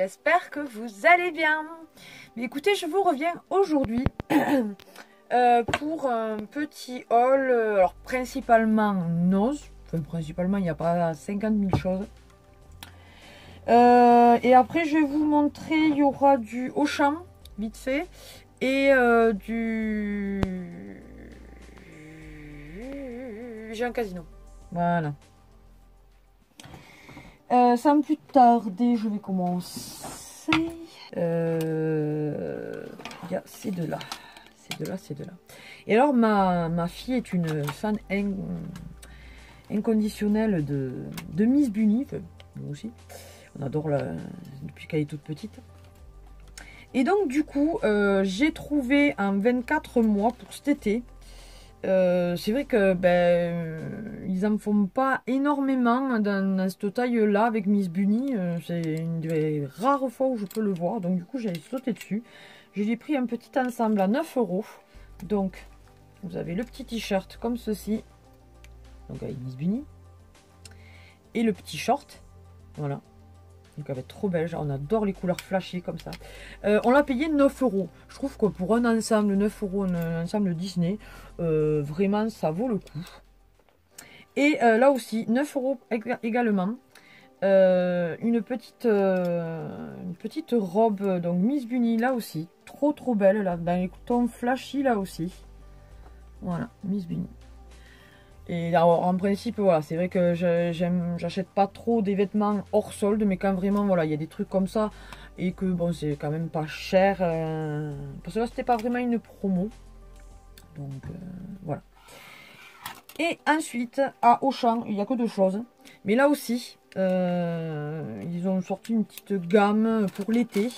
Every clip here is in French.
j'espère que vous allez bien. Mais écoutez, je vous reviens aujourd'hui pour un petit haul, alors principalement Noz, enfin principalement il n'y a pas 50 000 choses. Et après je vais vous montrer, il y aura du Auchan, vite fait, et du Jean Casino. Voilà. Sans plus tarder, je vais commencer. Il y a ces deux-là. Ces deux-là. Et alors, ma fille est une fan inconditionnelle de Miss Bunny. Enfin, nous aussi. On adore depuis qu'elle est toute petite. Et donc, du coup, j'ai trouvé un 24 mois pour cet été. C'est vrai que ils en font pas énormément dans cette taille là avec Miss Bunny. C'est une des rares fois où je peux le voir, donc du coup j'ai sauté dessus. J'ai pris un petit ensemble à 9 €. Donc vous avez le petit t-shirt comme ceci, donc avec Miss Bunny, et le petit short, voilà. Donc elle va être trop belle, on adore les couleurs flashy comme ça. On l'a payé 9 €. Je trouve que pour un ensemble 9 €, un ensemble Disney, vraiment ça vaut le coup. Et là aussi 9 € également. Une petite robe, donc Miss Bunny là aussi. Trop belle là, dans les tons flashy là aussi. Voilà, Miss Bunny. Et alors, en principe, voilà, c'est vrai que j'achète pas trop des vêtements hors solde, mais quand vraiment, voilà, il y a des trucs comme ça, et que bon, c'est quand même pas cher, parce que là, c'était pas vraiment une promo. Donc, voilà. Et ensuite, à Auchan, il n'y a que deux choses, mais là aussi, ils ont sorti une petite gamme pour l'été.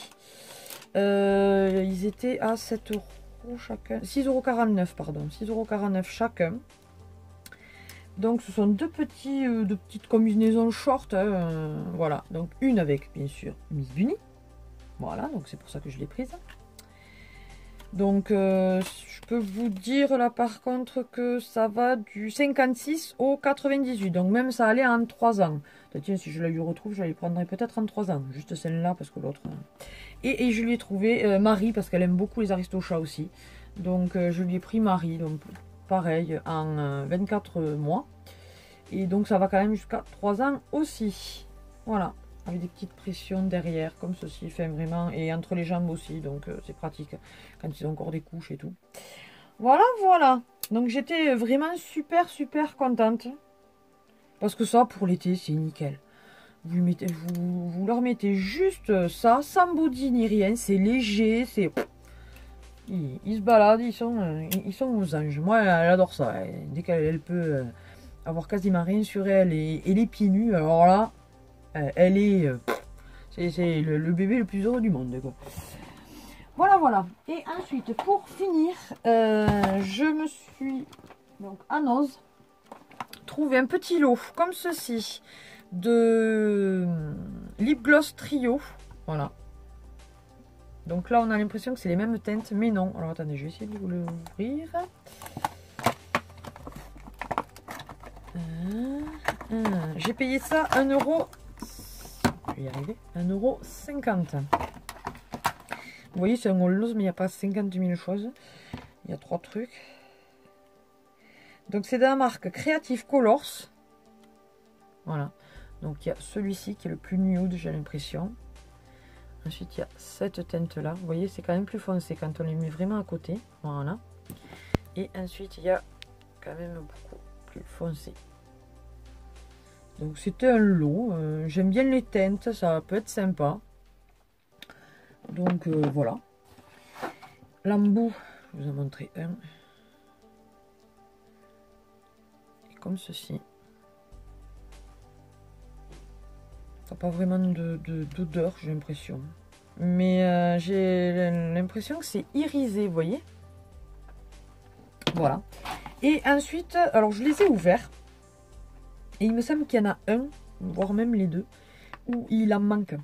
Ils étaient à 7 € chacun, 6,49 €, pardon, 6,49 € chacun. Donc ce sont deux petites combinaisons short, voilà, donc une avec bien sûr Miss Bunny, voilà, donc c'est pour ça que je l'ai prise. Donc je peux vous dire là par contre que ça va du 56 au 98, donc même ça allait en 3 ans. Tiens, si je la lui retrouve, je la lui prendrai peut-être en 3 ans, juste celle-là parce que l'autre... Et je lui ai trouvé Marie, parce qu'elle aime beaucoup les Aristochats aussi, donc je lui ai pris Marie, donc... pareil, en 24 mois. Et donc ça va quand même jusqu'à 3 ans aussi. Voilà, avec des petites pressions derrière, comme ceci, fait vraiment. Et entre les jambes aussi, donc c'est pratique quand ils ont encore des couches et tout. Voilà. Donc j'étais vraiment super contente. Parce que ça, pour l'été, c'est nickel. Vous leur mettez juste ça, sans body ni rien. C'est léger, c'est... Ils se baladent, ils sont aux anges. Moi, elle adore ça. Dès qu'elle peut avoir quasiment rien sur elle et les pieds nus, alors là, elle est... c'est le bébé le plus heureux du monde, quoi. Voilà. Et ensuite, pour finir, je me suis, donc à Noz, trouvé un petit lot, comme ceci, de lip gloss trio. Voilà. Donc là, on a l'impression que c'est les mêmes teintes, mais non. Alors attendez, je vais essayer de vous l'ouvrir. J'ai payé ça 1 €. Je vais y arriver. 1,50 €. Vous voyez, c'est un all loose, mais il n'y a pas 50 000 choses. Il y a 3 trucs. Donc c'est de la marque Creative Colors. Voilà. Donc il y a celui-ci qui est le plus nude, j'ai l'impression. Ensuite, il y a cette teinte-là. Vous voyez, c'est quand même plus foncé quand on les met vraiment à côté. Voilà. Et ensuite, il y a quand même beaucoup plus foncé. Donc, c'était un lot. J'aime bien les teintes. Ça peut être sympa. Donc, voilà. L'embout, je vous en montrer un. Et comme ceci. Pas vraiment d'odeur, j'ai l'impression. Mais j'ai l'impression que c'est irisé, vous voyez. Voilà. Et ensuite, alors je les ai ouverts. Et il me semble qu'il y en a un, voire même les deux, où il en manque un.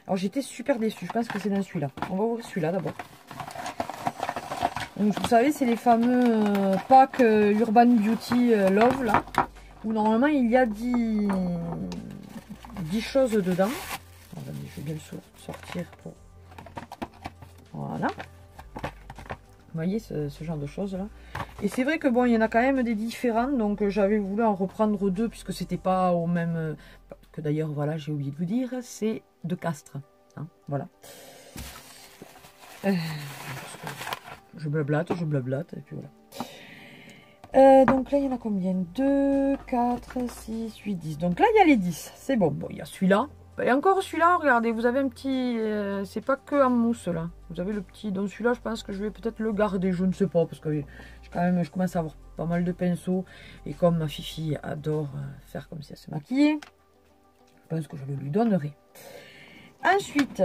Alors j'étais super déçue, je pense que c'est dans celui-là. On va ouvrir celui-là d'abord. Donc vous savez, c'est les fameux packs Urban Beauty Love, là. Où normalement il y a 10 choses dedans. Attendez, je vais bien le sortir pour... Voilà. Vous voyez ce genre de choses là. Et c'est vrai que bon, il y en a quand même des différents. Donc j'avais voulu en reprendre deux puisque c'était pas au même... que d'ailleurs, voilà, j'ai oublié de vous dire, c'est de Castres. Hein, voilà. Je blablate, et puis voilà. Donc là, il y en a combien? 2, 4, 6, 8, 10. Donc là, il y a les 10. C'est bon. Bon, il y a celui-là. Et encore celui-là, regardez, vous avez un petit... c'est pas que en mousse, là. Vous avez le petit... Donc celui-là, je pense que je vais peut-être le garder. Je ne sais pas, parce que je commence à avoir pas mal de pinceaux. Et comme ma Fifi adore faire comme si elle se maquillait, je pense que je le lui donnerai. Ensuite,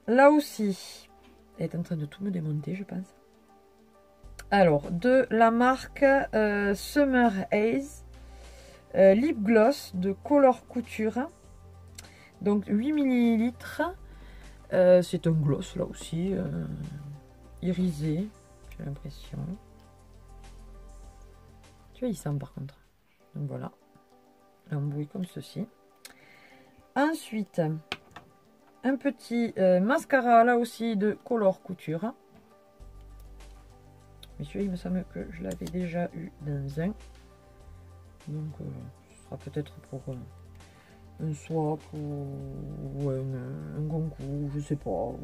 là aussi, elle est en train de tout me démonter, je pense. Alors, de la marque Summer Haze, Lip Gloss de Color Couture. Donc 8 ml. C'est un gloss là aussi, irisé, j'ai l'impression. Tu vois, il sent par contre. Donc voilà, l'embouille comme ceci. Ensuite, un petit mascara là aussi de Color Couture. Mais celui-là, il me semble que je l'avais déjà eu dans un. Donc, ce sera peut-être pour un swap ou un concours, je sais pas, ou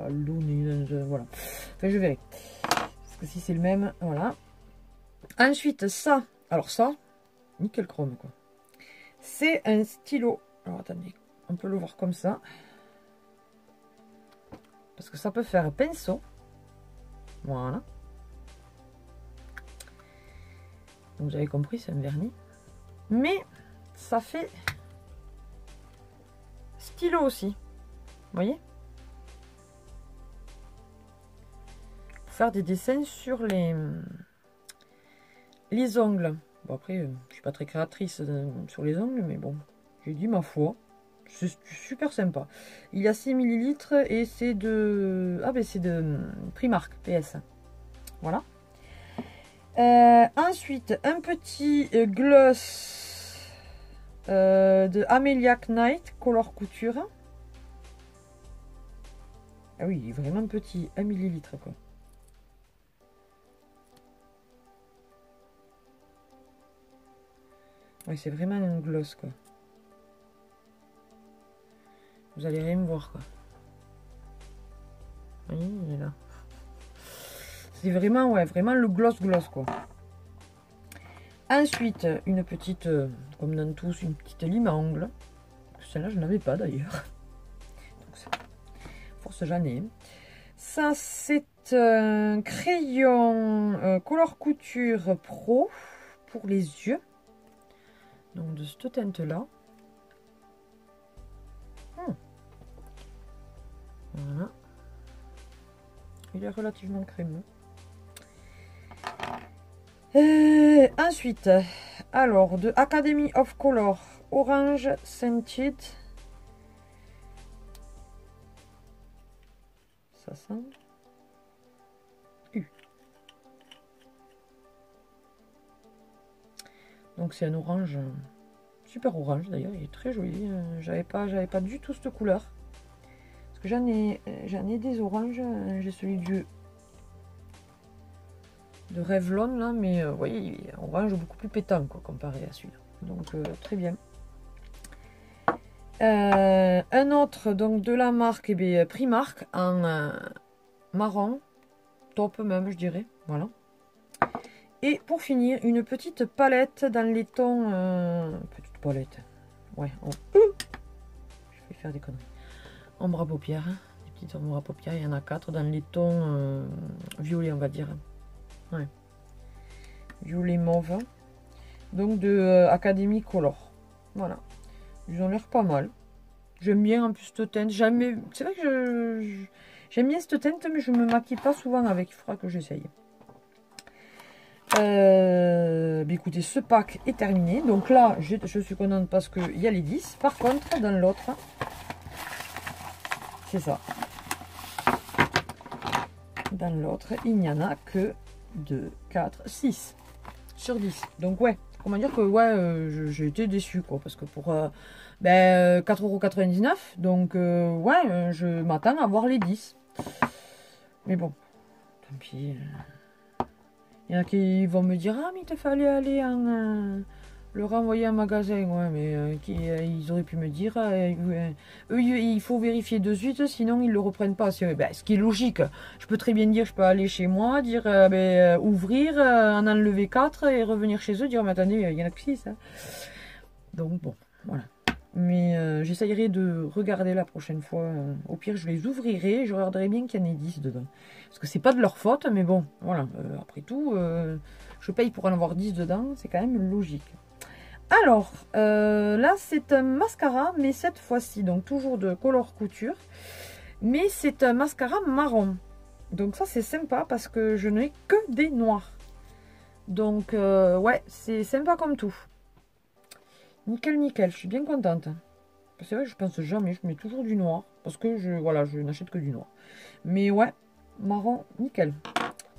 à le donner dans un, voilà. Enfin, je verrai. Parce que si c'est le même, voilà. Ensuite, ça. Alors ça, nickel chrome, quoi. C'est un stylo. Alors, attendez, on peut le voir comme ça. Parce que ça peut faire pinceau. Voilà. Donc, vous avez compris, c'est un vernis. Mais ça fait stylo aussi. Vous voyez? Pour faire des dessins sur les ongles. Bon, après, je suis pas très créatrice sur les ongles, mais bon, j'ai dit ma foi. C'est super sympa. Il y a 6 ml et c'est de... Ah ben c'est de Primark, PS. Voilà. Ensuite, un petit gloss de Amelia Knight, Color Couture. Ah oui, il est vraiment petit, 1 ml quoi. Oui, c'est vraiment un gloss quoi. Vous allez rien me voir quoi. Oui, il est là. C'est vraiment, ouais, vraiment le gloss quoi. Ensuite, une petite, comme dans tous, une petite lime à ongles. Celle-là, je n'avais pas d'ailleurs. Force j'en ai. Ça, c'est un crayon Color Couture Pro pour les yeux. Donc de cette teinte-là. Voilà. Il est relativement crémeux. Ensuite, alors de Academy of Color Orange Scented. Ça sent. Donc c'est un orange, super orange d'ailleurs, il est très joli. J'avais pas du tout cette couleur. Parce que j'en ai des oranges, j'ai celui de Revlon là, mais vous voyez, il est orange beaucoup plus pétant quoi, comparé à celui-là. Donc très bien. Un autre donc de la marque Primark en marron, top même je dirais, voilà. Et pour finir, une petite palette dans les tons... petite palette. Ouais. Je vais faire des conneries. Ombre à paupières. Hein. Des petites ombres à paupières. Il y en a 4 dans les tons violets, on va dire. Ouais. Violet mauve. Donc de Academy Color. Voilà. Ils ont l'air pas mal. J'aime bien en plus cette teinte. C'est vrai que j'aime bien cette teinte, mais je me maquille pas souvent avec. Il faudra que j'essaye. Écoutez, ce pack est terminé. Donc là, je suis contente parce qu'il y a les 10. Par contre, dans l'autre, c'est ça. Dans l'autre, il n'y en a que 2, 4, 6 sur 10. Donc ouais, comment dire que ouais, j'ai été déçue quoi. Parce que pour 4,99 €, donc ouais, je m'attends à voir les 10. Mais bon, tant pis. Il y en a qui vont me dire, ah mais il te fallait aller le renvoyer en magasin. Ouais, mais ils auraient pu me dire, eux, il faut vérifier de suite, sinon ils le reprennent pas. Ce qui est logique. Je peux très bien dire, je peux aller chez moi, dire, ouvrir, en enlever 4 et revenir chez eux, dire, mais attendez, il y en a que 6. Hein. Donc bon, voilà. Mais j'essayerai de regarder la prochaine fois. Au pire, je les ouvrirai et je regarderai bien qu'il y en ait 10 dedans. Parce que c'est pas de leur faute, mais bon, voilà. Après tout, je paye pour en avoir 10 dedans, c'est quand même logique. Alors, là, c'est un mascara, mais cette fois-ci, donc toujours de Color Couture. Mais c'est un mascara marron. Donc ça, c'est sympa parce que je n'ai que des noirs. Donc, ouais, c'est sympa comme tout. Nickel, nickel, je suis bien contente. C'est vrai, je pense jamais, je mets toujours du noir. Parce que je n'achète que du noir. Mais ouais, marron, nickel.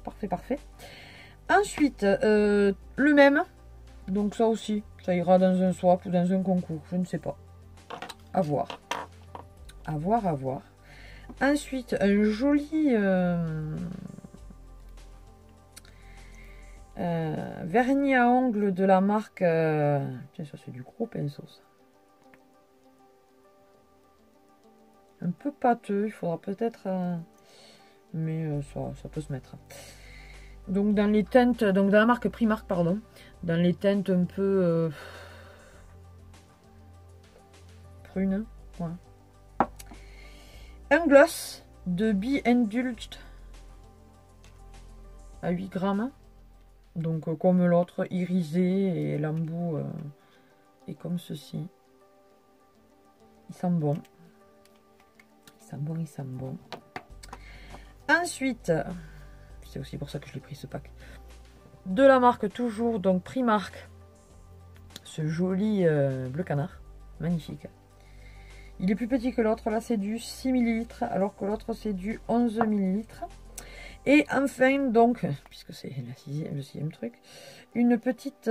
Parfait, parfait. Ensuite, le même. Donc ça aussi, ça ira dans un swap ou dans un concours, je ne sais pas. À voir. À voir, à voir. Ensuite, un joli vernis à ongles de la marque... Tiens, ça c'est du gros pinceau, ça. Un peu pâteux, il faudra peut-être... mais ça peut se mettre. Donc dans les teintes, donc dans la marque Primark, pardon. Dans les teintes un peu... prune. Ouais. Un gloss de Be Indulged à 8 grammes. Donc comme l'autre, irisé et l'embout est comme ceci. Il sent bon. Il sent bon, il sent bon. Ensuite, c'est aussi pour ça que je l'ai pris ce pack. De la marque toujours, donc Primark. Ce joli bleu canard. Magnifique. Il est plus petit que l'autre. Là, c'est du 6 ml. Alors que l'autre, c'est du 11 ml. Et enfin, donc, puisque c'est le sixième truc, une petite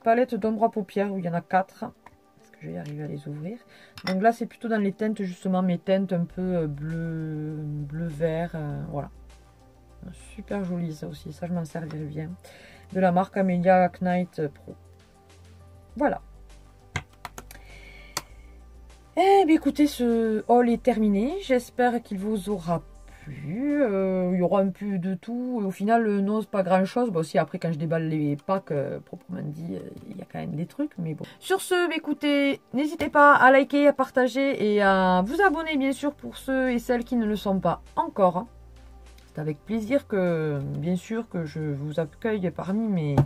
palette d'ombre à paupières où il y en a 4. Est-ce que je vais arriver à les ouvrir? Donc là, c'est plutôt dans les teintes, justement, mes teintes un peu bleu-vert. Voilà. Super joli, ça aussi. Ça, je m'en servirai bien. De la marque Amelia Knight Pro. Voilà. Eh bien, écoutez, ce haul est terminé. J'espère qu'il vous aura plu. Il y aura un peu de tout. Au final, non, c'est pas grand chose. Bon, aussi, après, quand je déballe les packs, proprement dit, il y a quand même des trucs. Mais bon. Sur ce, écoutez, n'hésitez pas à liker, à partager et à vous abonner, bien sûr, pour ceux et celles qui ne le sont pas encore. C'est avec plaisir que, bien sûr, que je vous accueille parmi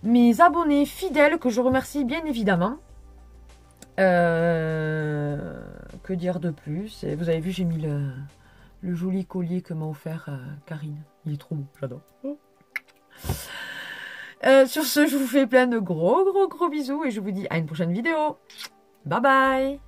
mes abonnés fidèles, que je remercie bien évidemment. Que dire de plus? Et vous avez vu, j'ai mis le joli collier que m'a offert Karine. Il est trop beau, j'adore. Sur ce, je vous fais plein de gros bisous et je vous dis à une prochaine vidéo. Bye bye.